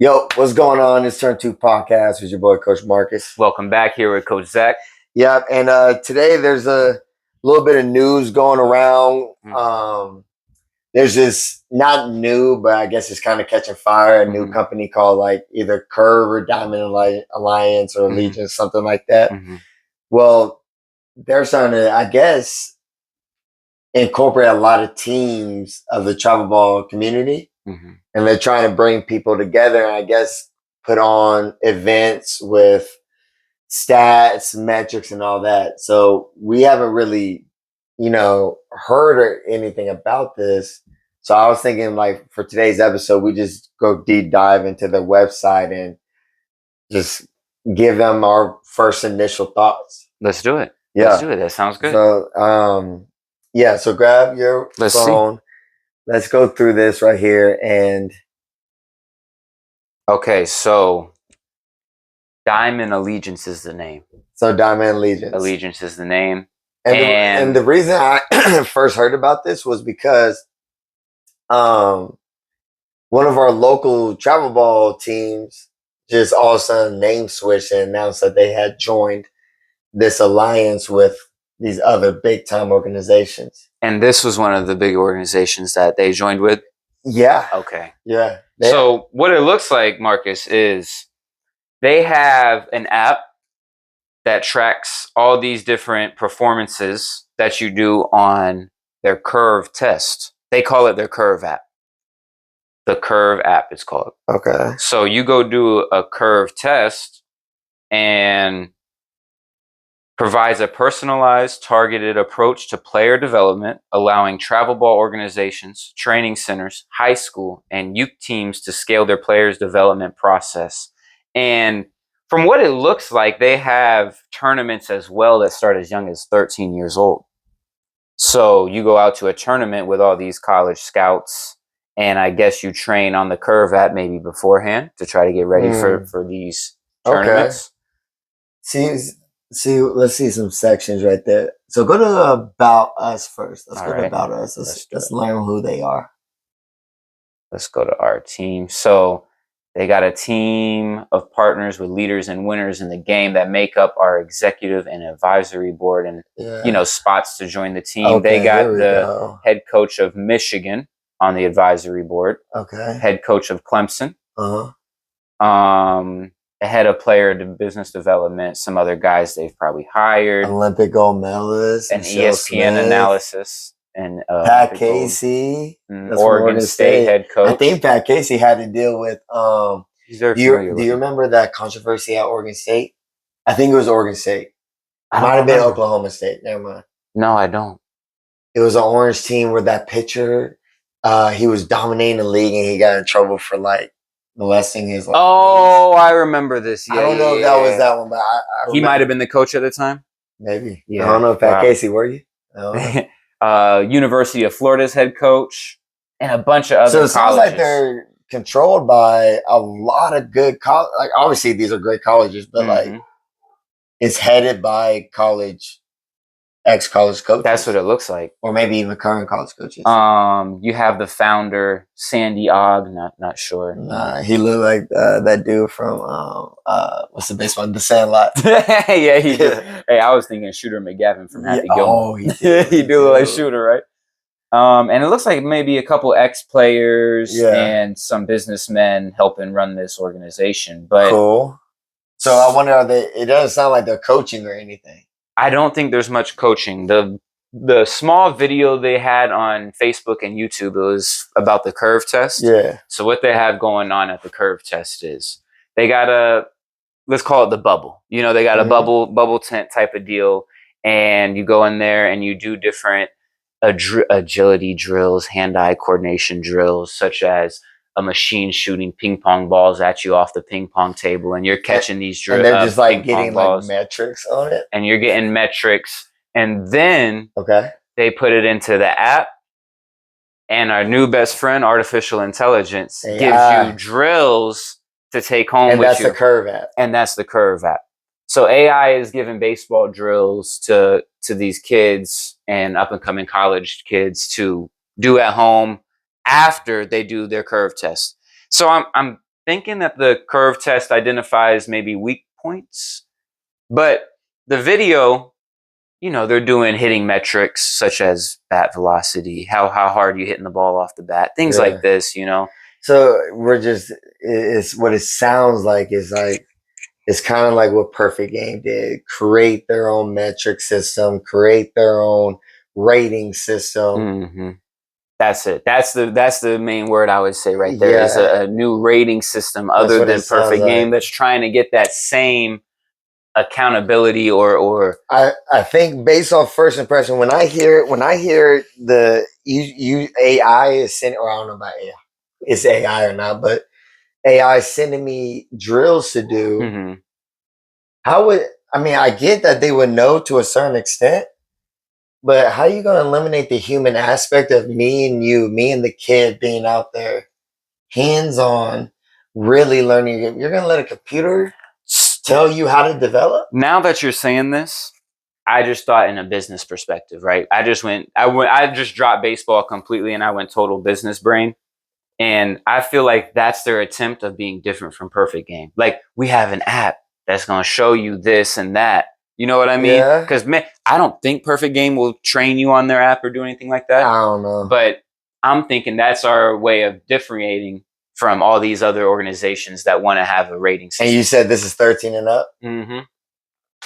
Yo, what's going on? It's Turn 2 Podcast with your boy, Coach Marcus. Welcome back here with Coach Zach. Yeah, and today there's a little bit of news going around. There's this, not new, but I guess it's kind of catching fire, a new company called like either Curve or Diamond Alliance or Allegiance, something like that. Well, they're starting to, I guess, incorporate a lot of teams of the travel ball community. And they're trying to bring people together and I guess put on events with stats, metrics, and all that. So we haven't really, heard or anything about this. So I was thinking, like, for today's episode, we just go deep dive into the website and just give them our first initial thoughts. Let's do it. Yeah. Let's do it. That sounds good. So, so grab your phone. Let's go through this right here. And okay, so Diamond Allegiance is the name. So Diamond Allegiance. Allegiance is the name. And the reason I first heard about this was because one of our local travel ball teams just all of a sudden name switched and announced that they had joined this alliance with these other big time organizations. And this was one of the big organizations that they joined with? Yeah. Okay. Yeah. So what it looks like, Marcus, is they have an app that tracks all these different performances that you do on their Curve test. They call it their Curve app. The Curve app, it's called. Okay. So you go do a Curve test and provides a personalized, targeted approach to player development, allowing travel ball organizations, training centers, high school, and youth teams to scale their players' development process. And from what it looks like, they have tournaments as well that start as young as 13 years old. So you go out to a tournament with all these college scouts, and I guess you train on the Curve app maybe beforehand to try to get ready for these tournaments. See, let's see some sections right there. So go to About Us first. Let's go to About Us. Let's learn who they are. Let's go to our team. So they got a team of partners with leaders and winners in the game that make up our executive and advisory board and, spots to join the team. Okay, they got the head coach of Michigan on the advisory board. Okay. Head coach of Clemson. A head of player to business development, some other guys they've probably hired. Olympic gold medalist. An ESPN analysis. And Pat Casey, Oregon State head coach. I think Pat Casey had to deal with. Do you remember that controversy at Oregon State? I think it was Oregon State. It might have been Oklahoma State. Never mind. No, I don't. It was an orange team where that pitcher, he was dominating the league and he got in trouble for like molesting his. I remember this. Yeah, I don't know if that was that one, but he might have been the coach at the time. Maybe. Yeah. I don't know, Pat Casey. Were you? University of Florida's head coach, and a bunch of other colleges. So it sounds like they're controlled by a lot of good college. Like obviously these are great colleges, but like it's headed by ex-college coaches. That's what it looks like, or maybe even current college coaches. You have the founder, Sandy Ogg. Not sure. Nah, he looked like that dude from what's the baseball? The Sandlot. Yeah, he did. Hey, I was thinking Shooter McGavin from Happy Gilmore. Oh, he did. He do look like Shooter, right? And it looks like maybe a couple ex-players and some businessmen helping run this organization. But cool. So I wonder, it doesn't sound like they're coaching or anything. I don't think there's much coaching. The small video they had on Facebook and YouTube, it was about the Curve test. Yeah. So what they have going on at the Curve test is they got let's call it the bubble. They got a bubble tent type of deal, and you go in there and you do different agility drills, hand-eye coordination drills, such as a machine shooting ping pong balls at you off the ping pong table, and you're catching these drills. And they're just like getting like metrics on it. And you're getting metrics, and then they put it into the app. And our new best friend, artificial intelligence, gives you drills to take home with you. And that's the Curve app. And that's the Curve app. So AI is giving baseball drills to these kids and up and coming college kids to do at home after they do their Curve test. So I'm thinking that the curve test identifies maybe weak points, but the video, they're doing hitting metrics such as bat velocity, how hard you hitting the ball off the bat, things like this, So it's what it sounds like is like, it's kind of like what Perfect Game did. Create their own metric system, create their own rating system. Mm-hmm. That's it. That's the main word I would say right there is a new rating system other than Perfect Game that's trying to get that same accountability or I think based off first impression, when I hear the AI is sending, or I don't know about AI, it's AI or not, but AI sending me drills to do, mm-hmm. I get that they would know to a certain extent, but how are you going to eliminate the human aspect of me and you, me and the kid being out there, hands on, really learning? You're going to let a computer tell you how to develop? Now that you're saying this, I just thought in a business perspective, right? I just dropped baseball completely and I went total business brain. And I feel like that's their attempt of being different from Perfect Game. Like, we have an app that's going to show you this and that. You know what I mean? Yeah. Because I don't think Perfect Game will train you on their app or do anything like that. I don't know. But I'm thinking that's our way of differentiating from all these other organizations that want to have a rating system. And you said this is 13 and up? Mm-hmm.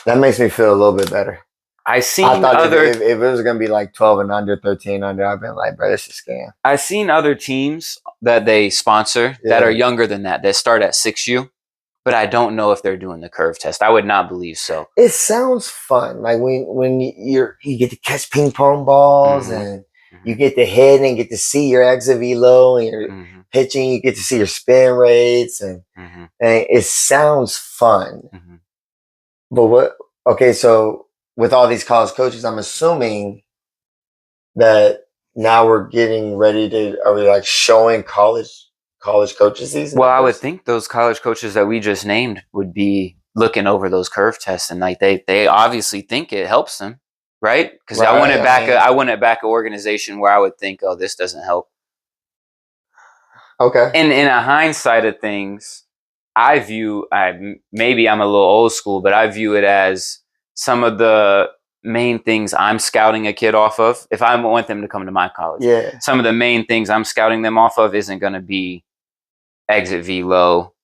That makes me feel a little bit better. I thought if it was going to be like 12 and under, 13 and under, I've been like, bro, this is a scam. I've seen other teams that they sponsor that are younger than that start at 6U, but I don't know if they're doing the curve test. I would not believe so. It sounds fun. Like when you get to catch ping pong balls and you get to hit and get to see your exit velo and your pitching, you get to see your spin rates and it sounds fun. But so with all these college coaches, I'm assuming that now we're getting ready to, are we like showing college coaches these? Well, I would think those college coaches that we just named would be looking over those curve tests and like they obviously think it helps them, right? Because I wouldn't back an organization where I would think, oh, this doesn't help. Okay. And in a hindsight of things, maybe I'm a little old school, but I view it as some of the main things I'm scouting a kid off of. If I want them to come to my college, some of the main things I'm scouting them off of isn't going to be exit velo,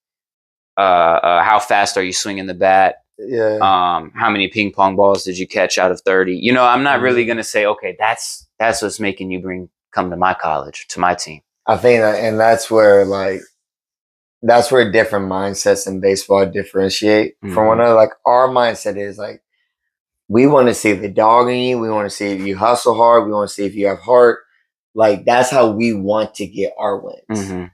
how fast are you swinging the bat, how many ping pong balls did you catch out of 30? I'm not really going to say, okay, that's what's making you come to my college, to my team. I think and that's where different mindsets in baseball differentiate from one another. Like, our mindset is like, we want to see the dog in you. We want to see if you hustle hard. We want to see if you have heart. Like, that's how we want to get our wins.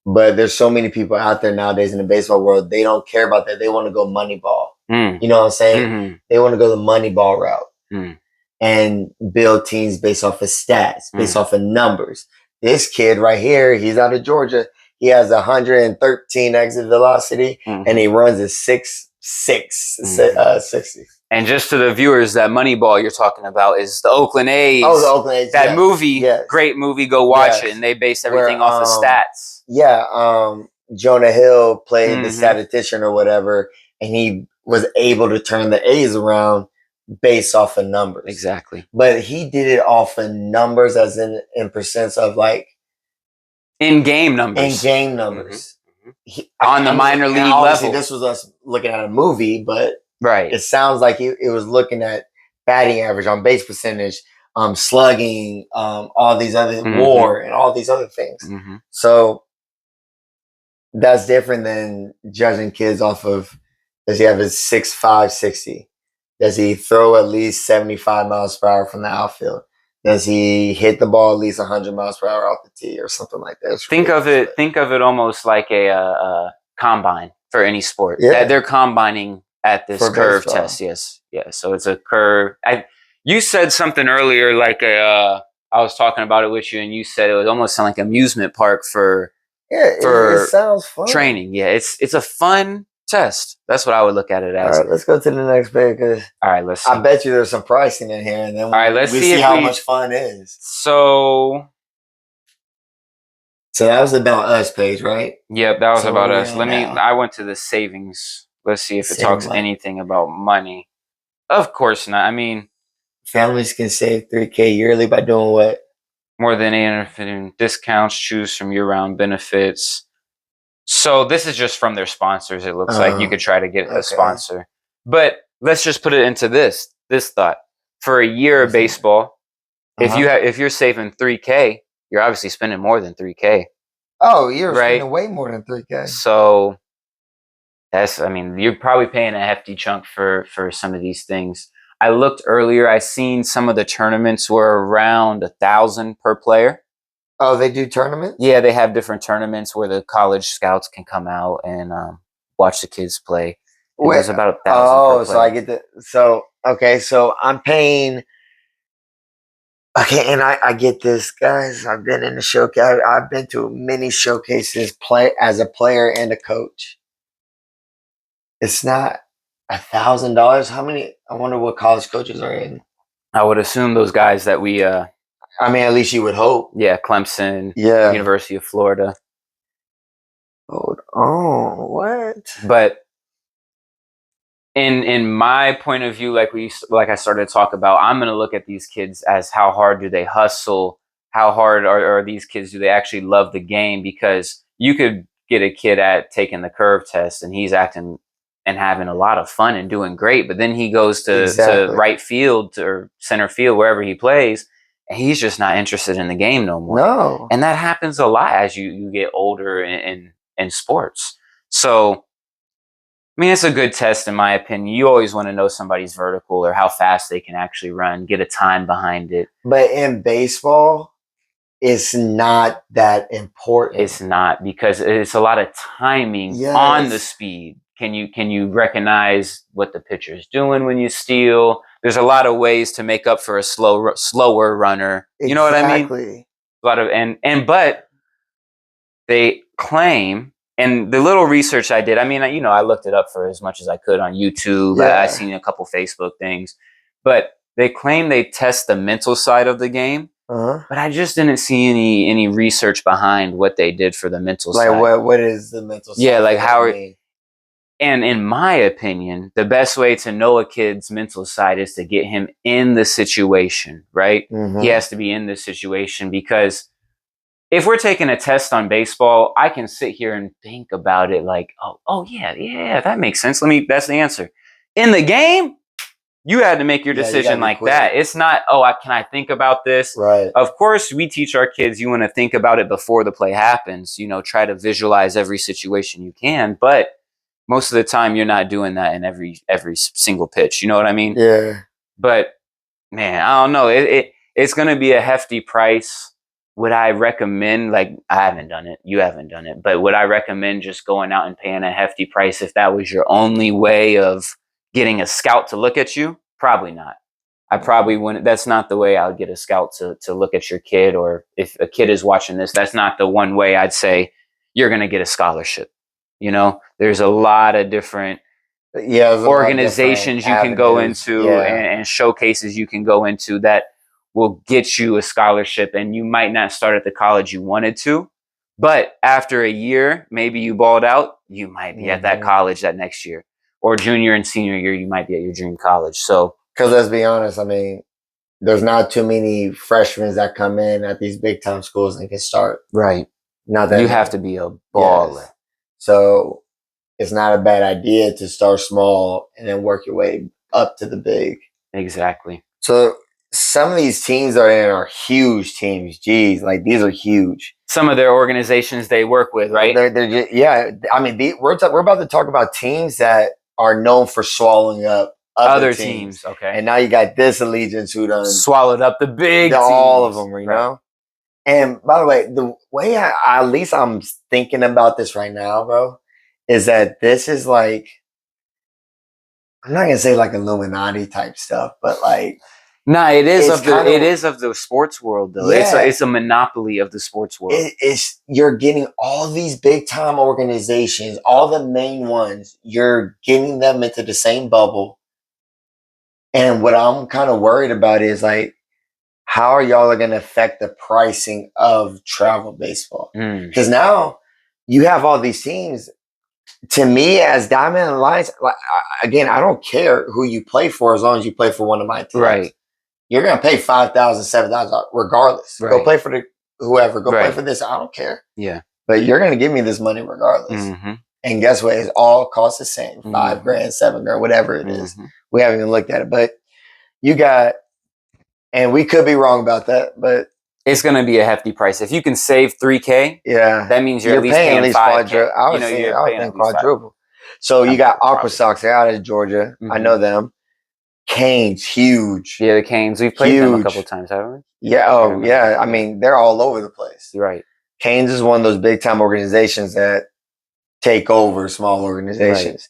But there's so many people out there nowadays in the baseball world, they don't care about that. They want to go money ball. You know what I'm saying? They want to go the money ball route and build teams based off of stats, based off of numbers. This kid right here, he's out of Georgia. He has 113 exit velocity and he runs a 6.6 60. And just to the viewers, that Moneyball you're talking about is the Oakland A's. Oh, the Oakland A's. That movie, great movie. Go watch it. And they base everything off of stats. Yeah. Jonah Hill played the statistician or whatever, and he was able to turn the A's around based off of numbers. Exactly. But he did it off of numbers, as in percents of like in-game numbers. On the minor league level. This was us looking at a movie, but right. It sounds like it was looking at batting average, on base percentage, slugging, all these other WAR and all these other things. So that's different than judging kids off of, does he have his 6.5 60? Does he throw at least 75 miles per hour from the outfield? Does he hit the ball at least 100 miles per hour off the tee or something like that? Think of it almost like a combine for any sport. Yeah. They're combining at this curve test. Yes. Yeah. So it's a curve. You said something earlier, like I was talking about it with you, and you said it would almost sound like an amusement park for it sounds fun. Training. Yeah, it's a fun test. That's what I would look at it as. All right, let's go to the next page. All right, let's see. I bet you there's some pricing in here, and then let's see how much fun is. So So that was About Us page, right? Yep, that was So where about we us. at now? I went to the savings. Let's see if it Saving talks money. anything about money. Of course not. I mean, Families can save 3K yearly by doing what? more than 850 discounts, choose from year-round benefits. So this is just from their sponsors. It looks like you could try to get a Okay. sponsor. But let's just put it into this thought. For a year of What's that? baseball, Uh-huh. if you're saving 3K, you're obviously spending more than 3K, Oh, you're right? spending way more than 3K. So I mean, you're probably paying a hefty chunk for some of these things. I looked earlier. I seen some of the tournaments were around 1,000 per player. Oh, they do tournaments? Yeah, they have different tournaments where the college scouts can come out and watch the kids play. And it Wait, was about 1,000 per oh, so I player. get the so okay, so I'm paying. Okay, and I get this, guys. I've been in the showcase. I've been to many showcases play as a player and a coach. It's not $1,000. How many? I wonder what college coaches are in. I would assume those guys that we, I mean, at least you would hope. yeah, Clemson, Yeah. University of Florida. Hold on. What? But in my point of view, like I started to talk about, I'm going to look at these kids as how hard do they hustle, how hard are these kids, do they actually love the game? Because you could get a kid at taking the curve test and he's acting and having a lot of fun and doing great, but then he goes to Exactly. right field or center field wherever he plays, and he's just not interested in the game no more. No. And that happens a lot as you get older in sports. So I mean, it's a good test in my opinion. You always want to know somebody's vertical or how fast they can actually run, get a time behind it. But in baseball, it's not that important. It's not, because it's a lot of timing on the Yes. speed. Can you recognize what the pitcher is doing when you steal? There's a lot of ways to make up for a slower runner. You know what I mean? Exactly. A lot of but they claim, and the little research I did, I mean, I looked it up for as much as I could on YouTube. I Yeah. seen a couple Facebook things, but they claim they test the mental side of the game. Uh-huh. But I just didn't see any research behind what they did for the mental Like side. what is the mental side? Yeah, like What does that how. mean? And in my opinion, the best way to know a kid's mental side is to get him in the situation. Right? He Mm-hmm. has to be in this situation, because if we're taking a test on baseball, I can sit here and think about it like, oh yeah, that makes sense. That's the answer. In the game, you had to make your Yeah, you gotta decision be like quick. that. It's not, can I think about this? Right. Of course, we teach our kids you want to think about it before the play happens. Try to visualize every situation you can, but most of the time you're not doing that in every single pitch. You know what I mean? Yeah. But man, I don't know. It's going to be a hefty price. Would I recommend, like, I haven't done it, you haven't done it, but would I recommend just going out and paying a hefty price if that was your only way of getting a scout to look at you? Probably not. I probably wouldn't. That's not the way I would get a scout to look at your kid. Or if a kid is watching this, that's not the one way I'd say you're going to get a scholarship. There's a lot of different Yeah, there's a lot of different organizations you can go avenues. into, Yeah. and showcases you can go into that will get you a scholarship, and you might not start at the college you wanted to, but after a year maybe you balled out, you might be at that Mm-hmm. college that next year, or junior and senior year you might be at your dream college. So Because let's be honest, I mean, there's not too many freshmen that come in at these big time schools and can start. right, Not that you have many. to be a baller. Yes. So it's not a bad idea to start small and then work your way up to the big. Exactly. So some of these teams are in are huge teams. Geez, like these are huge. Some of their organizations they work with, right? They're just, yeah. I mean, we're about to talk about teams that are known for swallowing up other teams. Okay. And now you got this allegiance who done Swallowed up the big all teams. of them, you know. And by the way, the way at least I'm thinking about this right now, bro, is that this is like, I'm not gonna say like Illuminati type stuff, but like, Nah, it is it's it is of the sports world though. yeah, It's a monopoly of the sports world. it's you're getting all these big time organizations, all the main ones. You're getting them into the same bubble. And what I'm kind of worried about is like, how are y'all going to affect the pricing of travel baseball? Because now you have all these teams. To me, as Diamond and Alliance, again, I don't care who you play for as long as you play for one of my teams. Right. You're going to pay $5,000, $7,000 regardless. Right. Go play for whoever. Go play Right. for this. I don't care. Yeah. But you're going to give me this money regardless. And guess what? It's all costs the same. $5,000, $7,000, whatever it is. We haven't even looked at it. But you got, and we could be wrong about that, but it's going to be a hefty price. If you can save $3,000, yeah, that means you're at least paying $5,000. I was saying quadruple. So you got Aqua Sox. They're out of Georgia. I know them. Canes, huge. Yeah, the Canes. We've played them a couple of times, haven't we? Yeah. Oh, yeah. I mean, they're all over the place. Right. Canes is one of those big time organizations that take over small organizations.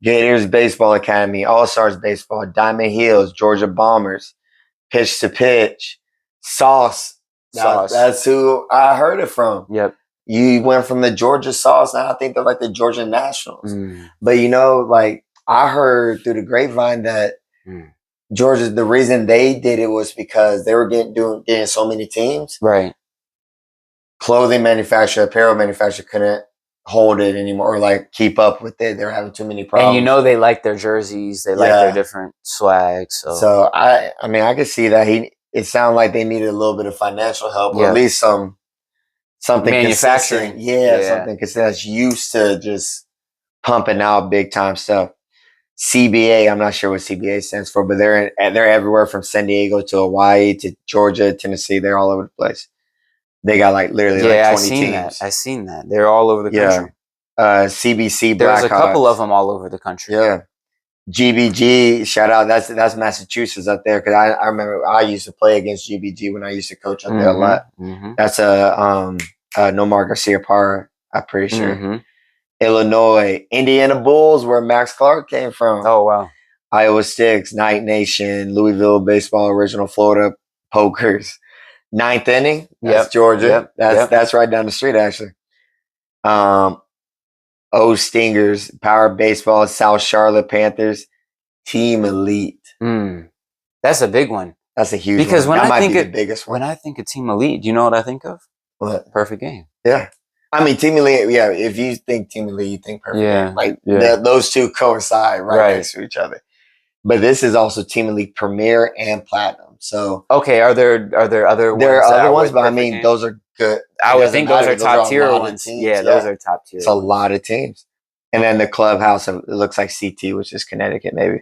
Right. Gators Baseball Academy, All Stars Baseball, Diamond Hills, Georgia Bombers, Pitch to Pitch, Sauce. That's who I heard it from. Yep. You went from the Georgia Sauce, now I think they're like the Georgia Nationals. But like I heard through the grapevine that Georgia, the reason they did it was because they were getting so many teams. Right. Clothing manufacturer, apparel manufacturer couldn't hold it anymore or like keep up with it. They were having too many problems. And they like their jerseys, they like their different swags. So I mean I could see that it sounded like they needed a little bit of financial help or at least something manufacturing. Something because that's used to just pumping out big time stuff. CBA, I'm not sure what CBA stands for, but they're everywhere from San Diego to Hawaii to Georgia, Tennessee. They're all over the place. They got like literally like 20 teams. I seen that. They're all over the country. CBC, there's a couple of them all over the country. Yeah. GBG, shout out. That's Massachusetts up there because I remember I used to play against GBG when I used to coach up there a lot. That's Nomar Garcia Parra, I'm pretty sure. Illinois, Indiana Bulls, where Max Clark came from. Oh wow. Iowa Sticks, Night Nation, Louisville Baseball, Original Florida Pokers. Ninth Inning, that's Georgia. That's right down the street actually. O Stingers, Power Baseball, South Charlotte Panthers, Team Elite. That's a big one. That's a huge because one. When that I might think be the biggest one. When I think of Team Elite, do you know what I think of? What? Perfect Game. Yeah. I mean, Team Elite, yeah, if you think Team Elite, you think Perfect Game. Like, those two coincide right next to each other. But this is also Team Elite Premier and Platinum. So okay, are there other ones? There are other ones, but I mean, those are good. I would think those are top tier ones. Yeah, those are top tier. It's a lot of teams. And then the clubhouse, it looks like CT, which is Connecticut, maybe.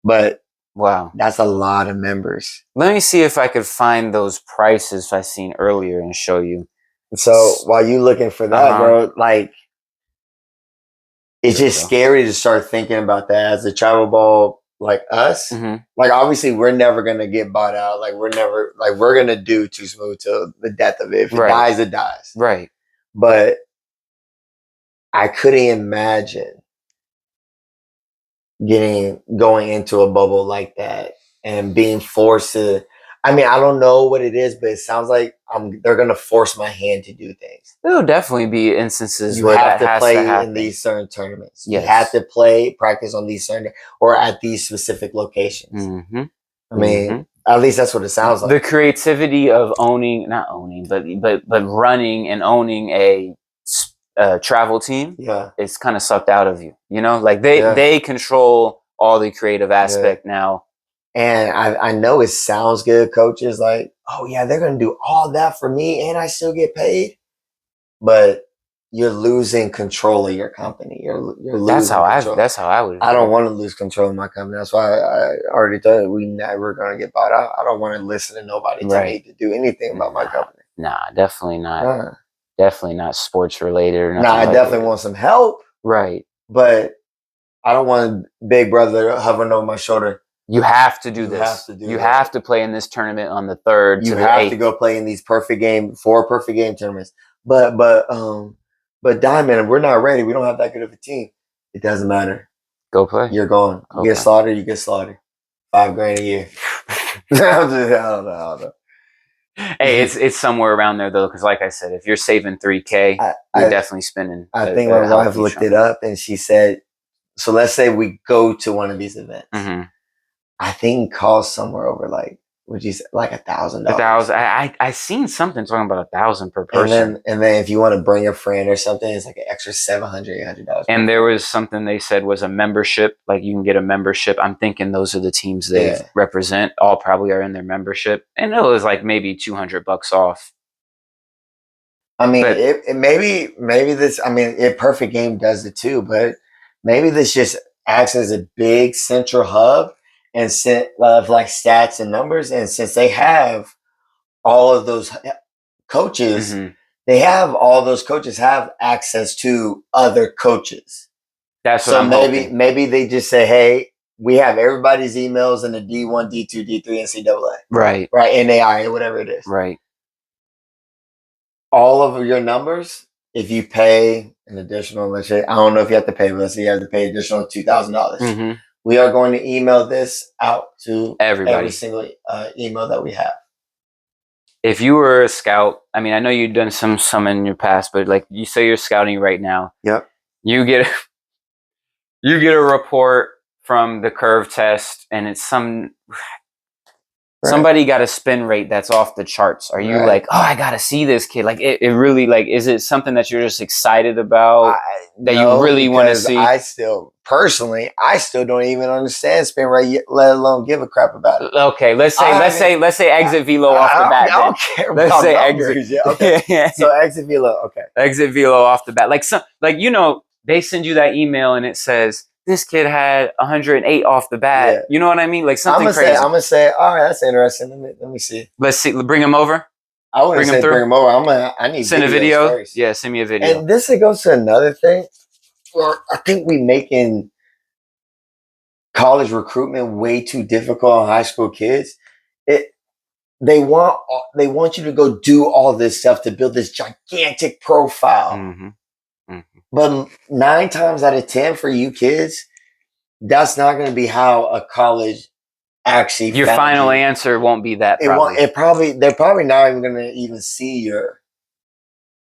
But wow, that's a lot of members. Let me see if I could find those prices I seen earlier and show you. So while you looking for that, bro, like it's just scary to start thinking about that as a travel ball like us. Like obviously we're never gonna get bought out. Like we're gonna do Too Smooth till the death of it. If it dies, it dies. Right. But I couldn't imagine going into a bubble like that and being forced to. I mean, I don't know what it is, but it sounds like they're going to force my hand to do things. There'll definitely be instances where have that to play has to in these certain tournaments. Yes. You have to practice on these certain, or at these specific locations. I mean, at least that's what it sounds like. The creativity of not owning, but running and owning a travel team, it's kind of sucked out of you. You know, like they control all the creative aspect now. And I know it sounds good, coaches, like, oh yeah, they're going to do all that for me and I still get paid. But you're losing control of your company. You're losing control. That's how I would. I don't want to lose control of my company. That's why I already told you we never going to get bought out. I don't want to listen to nobody tell me to do anything about my company. Nah, definitely not. Definitely not sports related or nothing. Nah, I definitely want some help. Right. But I don't want Big Brother hovering over my shoulder. You have to do this. You have to play in this tournament on the 3rd. You have to go play in these 4 perfect game tournaments. But Diamond, we're not ready. We don't have that good of a team. It doesn't matter. Go play. You're going. You get slaughtered. You get slaughtered. $5,000 a year. I don't know. Hey, it's somewhere around there though, because like I said, if you're saving $3,000, you're definitely spending. I think my wife looked it up and she said, so let's say we go to one of these events. I think it costs somewhere over like would you say, like $1,000? 1,000. I seen something talking about 1,000 per person. And then if you want to bring a friend or something, it's like an extra $700, $800. And there was something they said was a membership. Like you can get a membership. I'm thinking those are the teams they represent. All probably are in their membership, and it was like maybe $200 off. I mean, it maybe this. I mean, Perfect Game does it too, but maybe this just acts as a big central hub and of like stats and numbers. And since they have all of those coaches, they have all those coaches have access to other coaches. That's what I'm hoping. Maybe they just say, hey, we have everybody's emails in the D1, D2, D3, NCAA. Right. NAIA, whatever it is. Right. All of your numbers, if you pay an additional, let's say, I don't know if you have to pay, but let's say you have to pay additional $2,000. We are going to email this out to every single email that we have. If you were a scout, I mean, I know you've done some in your past, but like you say you're scouting right now. Yep. You get a report from the curve test, and it's somebody got a spin rate that's off the charts. Are you like, oh, I gotta see this kid? Like it really, like, is it something that you're just excited about that you really want to see? I still don't even understand spin rate yet, let alone give a crap about it. Okay, let's say exit velo off the bat. I don't care about numbers. Yeah, okay. So exit velo, okay. Exit velo off the bat. Like you know, they send you that email and it says this kid had 108 off the bat. Yeah. You know what I mean? Like something crazy. I'm gonna say, all right, that's interesting. Let me see. Let's see. Bring him over. I wouldn't say bring him over. I need send a video first. Yeah, send me a video. And this goes to another thing. Well, I think we making college recruitment way too difficult on high school kids. They want you to go do all this stuff to build this gigantic profile. But 9 times out of 10 for you kids, that's not going to be how a college actually. Your final answer won't be that. They're probably not even going to even see your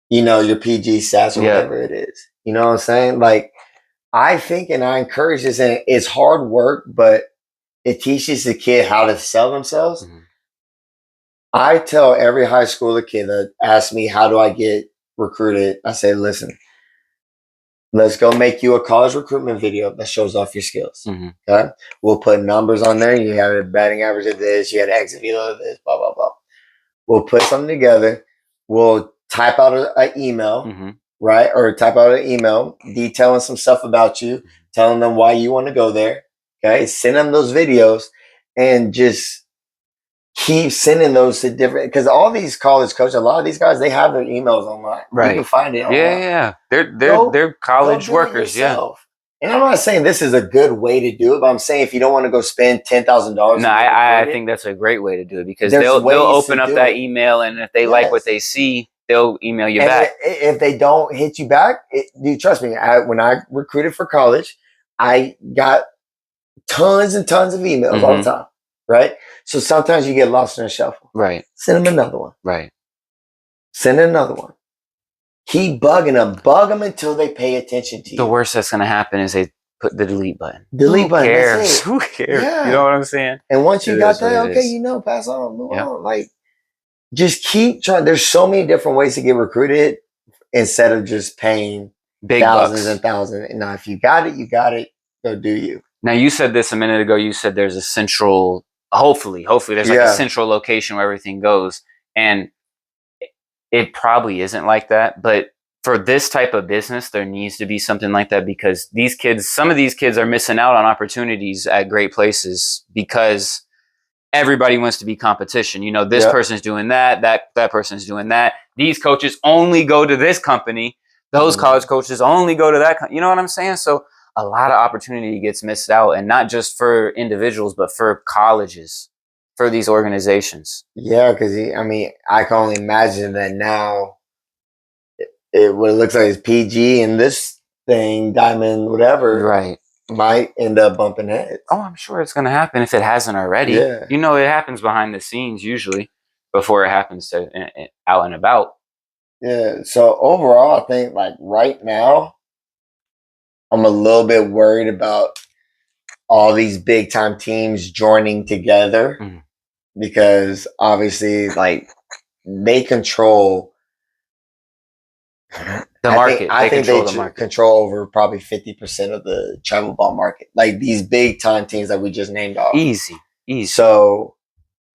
PG stats or whatever it is. You know what I'm saying? Like, I think and I encourage this, and it's hard work, but it teaches the kid how to sell themselves. I tell every high schooler kid that asks me, how do I get recruited? I say, listen, let's go make you a college recruitment video that shows off your skills. Okay. We'll put numbers on there. You have a batting average of this. You had an exit velo of this, blah, blah, blah. We'll put something together. We'll type out an email, right? Or type out an email detailing some stuff about you, telling them why you want to go there. Okay. Send them those videos and just keep sending those to different, because all these college coaches, a lot of these guys, they have their emails online. Right. You can find it online. Yeah. They're college workers. Yeah. And I'm not saying this is a good way to do it, but I'm saying if you don't want to go spend $10,000. No, I think that's a great way to do it, because they'll open up that email, and if they like what they see, they'll email you back. If they don't hit you back, you trust me. When I recruited for college, I got tons and tons of emails all the time. Right? So sometimes you get lost in a shuffle. Right. Send them another one. Right. Send another one. Keep bugging them. Bug them until they pay attention to you. The worst that's going to happen is they put the delete button. Delete button. Cares? Who cares? Yeah. You know what I'm saying? And once you got that, okay, pass on, move on. Like, just keep trying. There's so many different ways to get recruited instead of just paying big thousands and thousands. Now, if you got it, you got it. Go do you. Now, you said this a minute ago. You said there's a central. Hopefully there's like a central location where everything goes, and it probably isn't like that. But for this type of business, there needs to be something like that, because some of these kids are missing out on opportunities at great places because everybody wants to be competition. You know, this person's doing that person's doing that. These coaches only go to this company. Those college coaches only go to that. You know what I'm saying? So a lot of opportunity gets missed out, and not just for individuals, but for colleges, for these organizations. Yeah, because I can only imagine that now. What it looks like is PG, and this thing, Diamond, whatever, right, might end up bumping heads. Oh, I'm sure it's going to happen if it hasn't already. Yeah. You know, it happens behind the scenes usually before it happens to out and about. Yeah. So overall, I think like right now, I'm a little bit worried about all these big time teams joining together because obviously, like, they control. The market. I They think control the market. control over probably 50% of the travel ball market. Like these big time teams that we just named off. Easy. So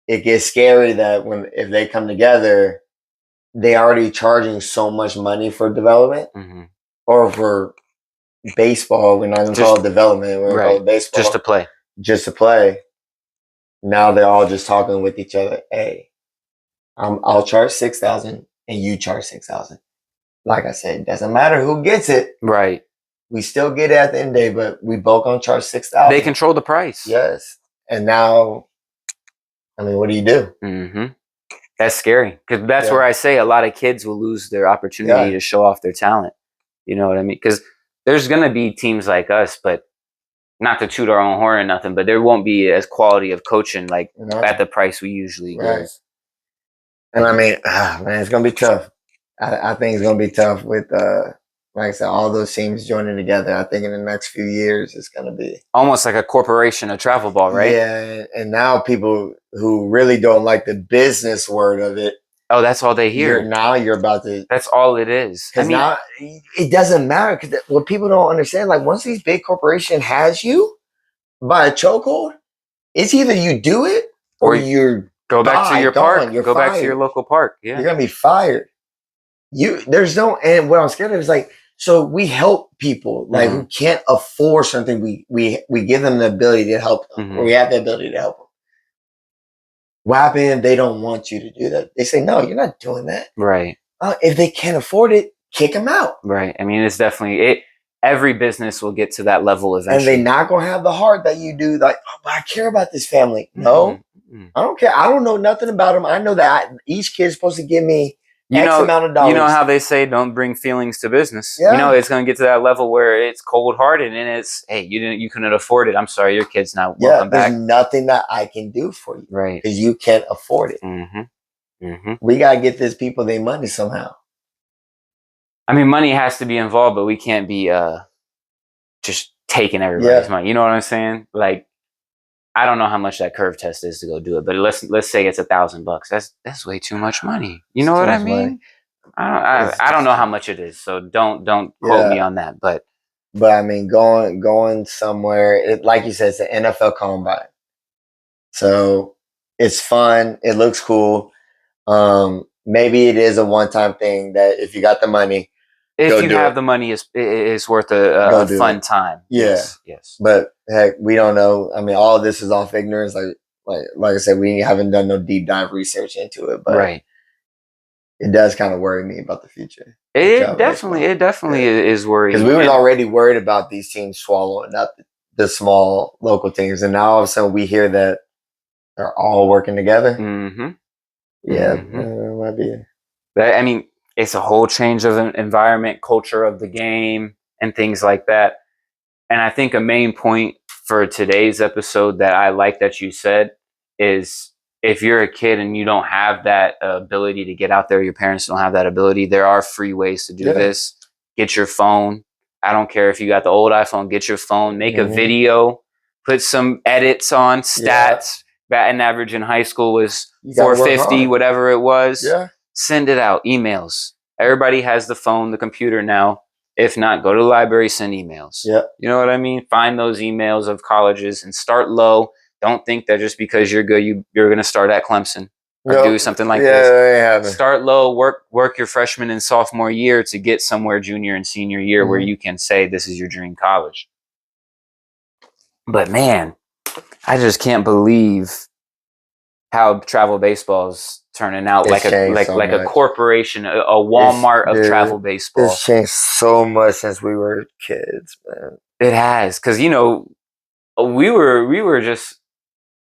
it gets scary that if they come together, they already charging so much money for development or for baseball. We're not gonna call it development. We're gonna call it baseball. Just to play. Just to play. Now they're all just talking with each other. Hey, I'll charge 6,000 and you charge 6,000. Like I said, it doesn't matter who gets it. Right. We still get it at the end of the day, but we both gonna charge 6,000. They control the price. Yes. And now, I mean, what do you do? That's scary because that's where I say a lot of kids will lose their opportunity to show off their talent. You know what I mean? Because there's gonna be teams like us, but not to toot our own horn or nothing, but there won't be as quality of coaching like at the price we usually give. And I mean, man, it's gonna be tough. I think it's gonna be tough with like I said, all those teams joining together. I think in the next few years it's gonna be almost like a corporation of travel ball, right? Yeah, and now people who really don't like the business word of it. Oh, that's all they hear. You're about to. That's all it is. Because now it doesn't matter. Because what people don't understand, like once these big corporation has you by a chokehold, it's either you do it or you go back to your park. Go back to your local park. Yeah, you're gonna be fired. There's no, and what I'm scared of is like, so we help people like who can't afford something. We give them the ability to help them, or we have the ability to help them. What happens if they don't want you to do that? They say, no, you're not doing that. Right. If they can't afford it, kick them out. Right. I mean, it's definitely it. Every business will get to that level eventually. And they're not going to have the heart that you do. Like, oh, but I care about this family. No, I don't care. I don't know nothing about them. I know that each kid's supposed to give me X amount of dollars. You know how they say don't bring feelings to business. Yeah. You know, it's going to get to that level where it's cold hearted and it's, hey, you couldn't afford it. I'm sorry, your kid's not welcome back. There's nothing that I can do for you. Right. Because you can't afford it. We got to get these people their money somehow. I mean, money has to be involved, but we can't be just taking everybody's money. You know what I'm saying? Like, I don't know how much that curve test is to go do it, but let's say it's $1,000. That's way too much money. You know what I mean? I don't know how much it is, so don't quote me on that. But I mean, going somewhere, like you said, it's an NFL combine, so it's fun. It looks cool. Maybe it is a one-time thing that if you got the money, if you have the money, it's worth a fun time. Yeah. Yes. But heck, we don't know. I mean, all of this is off ignorance. Like I said, we haven't done no deep dive research into it. But it does kind of worry me about the future. It definitely is worrying. Because we were already worried about these teams swallowing up the small local teams, and now all of a sudden we hear that they're all working together. Yeah, it might be. I mean, it's a whole change of an environment, culture of the game, and things like that. And I think a main point for today's episode that I like that you said is if you're a kid and you don't have that ability to get out there, your parents don't have that ability, there are free ways to do this. Get your phone. I don't care if you got the old iPhone, get your phone, make a video, put some edits on, stats. Batting average in high school was 450, whatever it was. Send it out, emails. Everybody has the phone, the computer now. If not, go to the library, send emails. You know what I mean? Find those emails of colleges and start low. Don't think that just because you're good, you're going to start at Clemson or do something like this. Start low, work your freshman and sophomore year to get somewhere junior and senior year where you can say this is your dream college. But man, I just can't believe how travel baseball's turning out like a corporation, a Walmart of travel baseball. It's changed so much since we were kids, man. It has, because we were just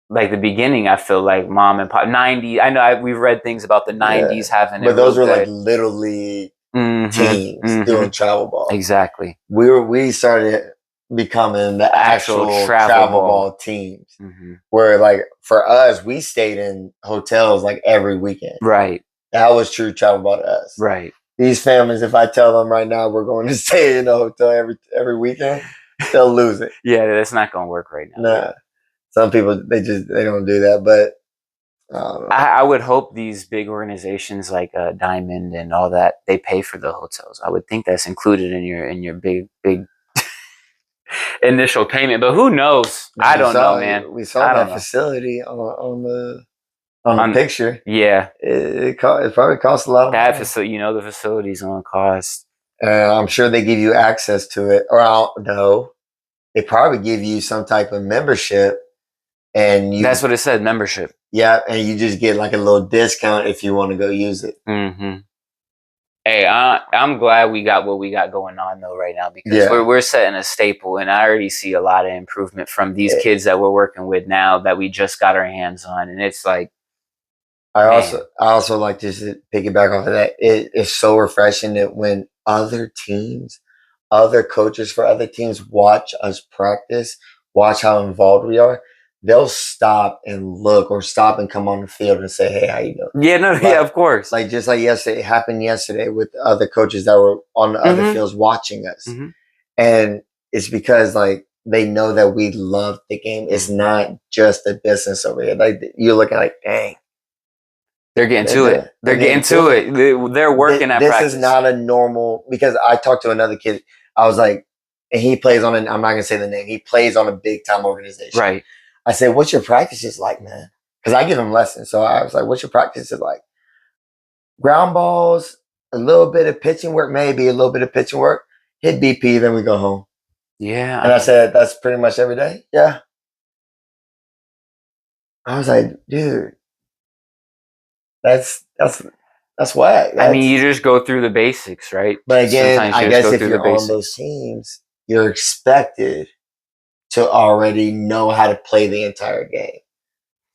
like the beginning. I feel like mom and pop 90s. I know we've read things about the 90s having, but those were like little league teams doing travel ball. Exactly. We started becoming the actual travel ball teams. Where like for us, we stayed in hotels like every weekend. Right. That was true travel ball to us. Right. These families, if I tell them right now we're going to stay in a hotel every weekend, they'll lose it. Yeah, that's not going to work right now. Nah. Some people they don't do that, but I would hope these big organizations like Diamond and all that, they pay for the hotels. I would think that's included in your big initial payment. But who knows? Man, I don't know, man. we saw I don't that know. facility on the picture. Yeah, It probably costs a lot of that money. facility. The facility's on cost. And I'm sure they give you access to it, or I don't know. They probably give you some type of membership, and That's what it said. Membership. yeah, and you just get like a little discount if you want to go use it. Mm-hmm. Hey, I'm glad we got what we got going on though right now because Yeah. we're setting a staple, and I already see a lot of improvement from these kids that we're working with now that we just got our hands on, and it's like, I also like to piggyback off of that. It is so refreshing that when other teams, other coaches for other teams watch us practice, watch how involved we are, they'll stop and look or stop and come on the field and say, "Hey, how you doing?" yeah, no, yeah, of course. Like just like yesterday, it happened yesterday with other coaches that were on the other fields watching us, and it's because like they know that we love the game. It's not just a business over here. Like you're looking like, dang. They're getting to it. They're getting to it. They're working at practice. This is not a normal, because I talked to another kid. I was like, and he plays on I'm not going to say the name. He plays on a big time organization. Right. I said, what's your practices like, man? Because I give him lessons. So I was like, what's your practices like? Ground balls, a little bit of pitching work, maybe a little bit of pitching work, hit BP, then we go home. Yeah. And I said, that's pretty much every day? Yeah. I was like, dude, that's whack. I mean, you just go through the basics, right? But again, I guess if you're on those teams, you're expected to already know how to play the entire game.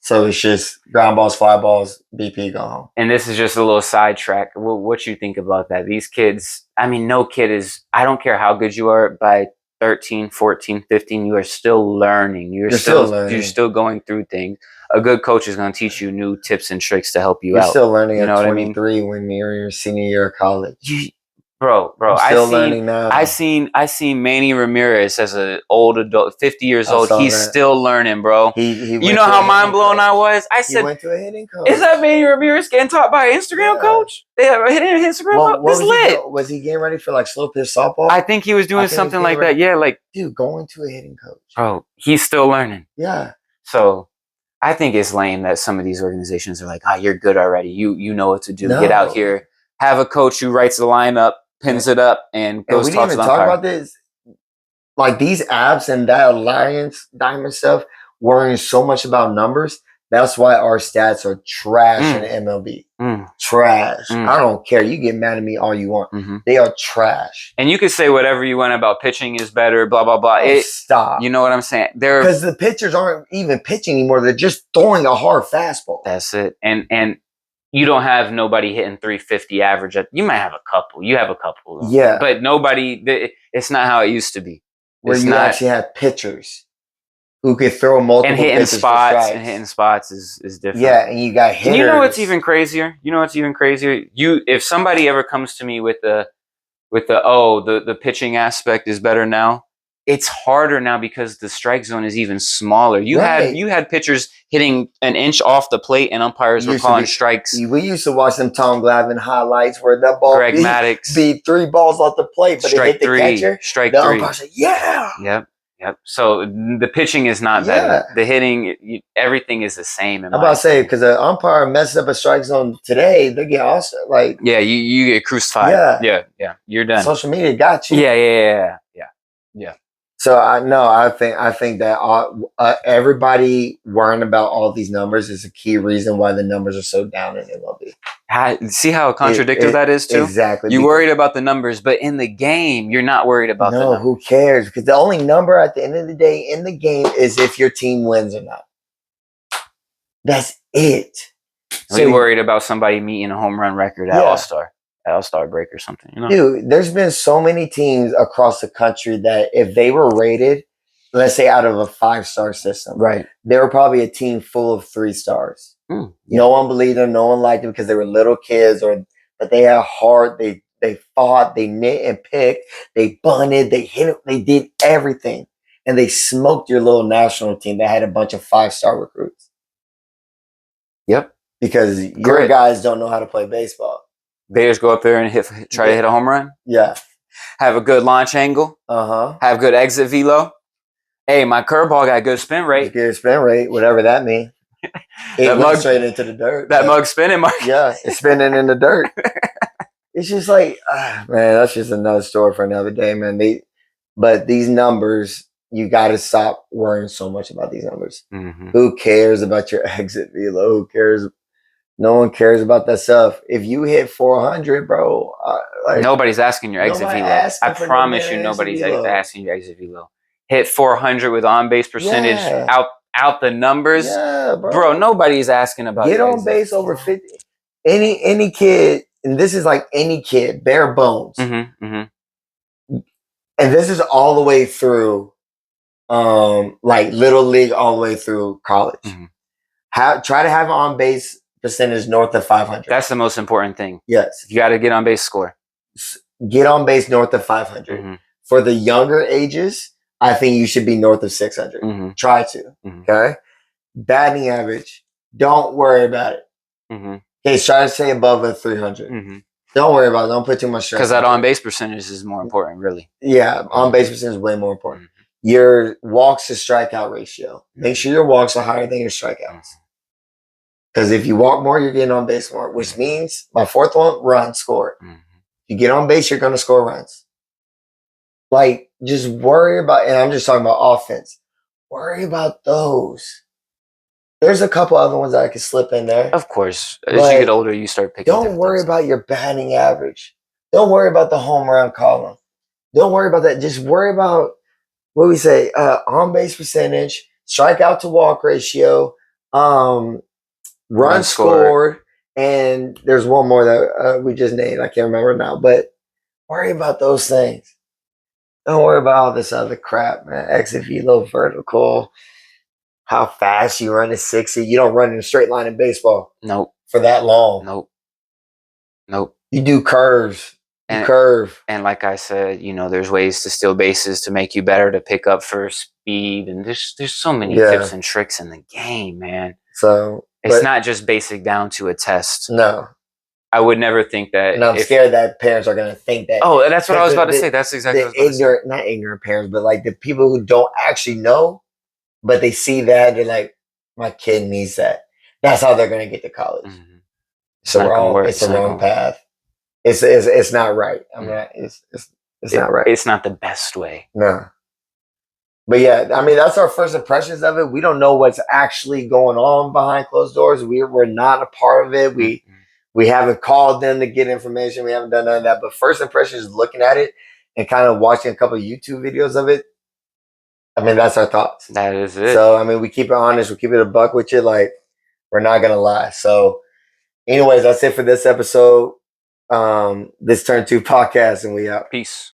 So it's just ground balls, fly balls, BP, go home. And this is just a little sidetrack. What you think about that? These kids, I mean, no kid is, I don't care how good you are, by 13, 14, 15, you are still learning. You're still learning. You're still going through things. A good coach is going to teach you new tips and tricks to help you out. You're still learning at 23 when you're in your senior year of college. Bro, learning now. I seen Manny Ramirez as an old adult, 50 years old. He's still learning, bro. He you know how mind blown I was? I said, he went to a hitting coach. Is that Manny Ramirez getting taught by an Instagram coach? They have a hitting Instagram coach? This lit. Was he getting ready for like slow pitch softball? I think he was doing something like that. Yeah, like, dude, going to a hitting coach. Bro, he's still learning. Yeah. So I think it's lame that some of these organizations are like, you're good already. You know what to do. Get out here. Have a coach who writes the lineup, pins it up, and goes talk to the umpire. We didn't even talk about this. Like these apps and that Alliance Diamond stuff, worrying so much about numbers. That's why our stats are trash in MLB. Trash. I don't care. You get mad at me all you want. They are trash. And you can say whatever you want about pitching is better, blah, blah, blah. Stop. You know what I'm saying? Because the pitchers aren't even pitching anymore. They're just throwing a hard fastball. That's it. And you don't have nobody hitting 350 average. You might have a couple. You have a couple. Yeah. But nobody, it's not how it used to be. Where you actually have pitchers who could throw multiple and hitting spots. And hitting spots is different. Yeah, and you got hitters. And you know what's even crazier? If somebody ever comes to me with the pitching aspect is better now, it's harder now because the strike zone is even smaller. You had pitchers hitting an inch off the plate, and umpires were calling strikes. We used to watch them Tom Glavine highlights where that ball beat 3 balls off the plate, but it hit the catcher. Strike the 3. umpire said, "Yeah." Yep. So the pitching is not better. The hitting, everything is the same. I'm about to say, because an umpire messes up a strike zone today, they get also like, you get crucified. Yeah. You're done. Social media got you. Yeah. So I think that everybody worrying about all these numbers is a key reason why the numbers are so down in MLB. See how contradictory that is too? Exactly. You're worried about the numbers, but in the game, you're not worried about the numbers. Who cares? Because the only number at the end of the day in the game is if your team wins or not. That's it. So you're worried about somebody meeting a home run record at All-Star break or something, Dude, there's been so many teams across the country that if they were rated, let's say out of a 5-star system, right, they were probably a team full of 3 stars. No one believed them, no one liked them because they were little kids, but they had heart, they fought, they knit and picked, they bunted, they hit it, they did everything. And they smoked your little national team that had a bunch of 5-star recruits. Yep. Because your Grit. guys don't know how to play baseball. They just go up there and try to hit a home run. Yeah. Have a good launch angle. Have good exit velo. Hey, my curveball got good spin rate. Good spin rate, whatever that means. It went straight into the dirt. That mug spinning, Mark. Yeah, it's spinning in the dirt. It's just like, man, that's just another story for another day, man. But these numbers, you got to stop worrying so much about these numbers. Mm-hmm. Who cares about your exit velo? Who cares? No one cares about that stuff. If you hit 400, bro, nobody's asking your exit velo. I promise you, nobody's asking your exit velo. Hit 400 with on base percentage out the numbers, bro. Nobody's asking about. Get on base over 50. Any kid, and this is like any kid, bare bones. Mm-hmm, mm-hmm. And this is all the way through, like little league, all the way through college. Mm-hmm. Try to have on base percentage north of 500. That's the most important thing. Yes, you got to get on base score. Get on base north of 500. Mm-hmm. For the younger ages, I think you should be north of 600. Mm-hmm. Try to. Mm-hmm. Okay. Batting average, don't worry about it. Mm-hmm. Okay, try to stay above a 300. Mm-hmm. Don't worry about it. Don't put too much stress. Because that on base percentage is more important, really. Yeah, on base percentage is way more important. Mm-hmm. Your walks to strikeout ratio. Make sure your walks are higher than your strikeouts. Because if you walk more, you're getting on base more, which means my fourth one, run, score. Mm-hmm. You get on base, you're going to score runs. Like, just worry about, and I'm just talking about offense. Worry about those. There's a couple other ones that I could slip in there. Of course. As you get older, you start picking. Don't worry about your batting average. Don't worry about the home run column. Don't worry about that. Just worry about what we say, on base percentage, strikeout to walk ratio, run scored, and there's one more that we just named. I can't remember now, but worry about those things. Don't worry about all this other crap, man. Exit velo, vertical, how fast you run at 60. You don't run in a straight line in baseball. Nope. For that long. Nope. You do curves. Curve. And like I said, there's ways to steal bases to make you better, to pick up for speed, and there's so many tips and tricks in the game, man. So it's not just basic down to a test. No. I would never think that. And I'm scared that parents are going to think that. Oh, that's what I was about to say. That's exactly what I was about to say. Not ignorant parents, but like the people who don't actually know, but they see that, they're like, my kid needs that. That's how they're going to get to college. Mm-hmm. It's the wrong path. It's not right. I mean, it's not right. It's not the best way. No. But yeah, I mean, that's our first impressions of it. We don't know what's actually going on behind closed doors. We're not a part of it. We haven't called them to get information. We haven't done none of that. But first impressions, looking at it and kind of watching a couple of YouTube videos of it, I mean, that's our thoughts. That is it. So, I mean, we keep it honest. We keep it a buck with you. Like, we're not going to lie. So, anyways, that's it for this episode. This Turn 2 podcast, and we out. Peace.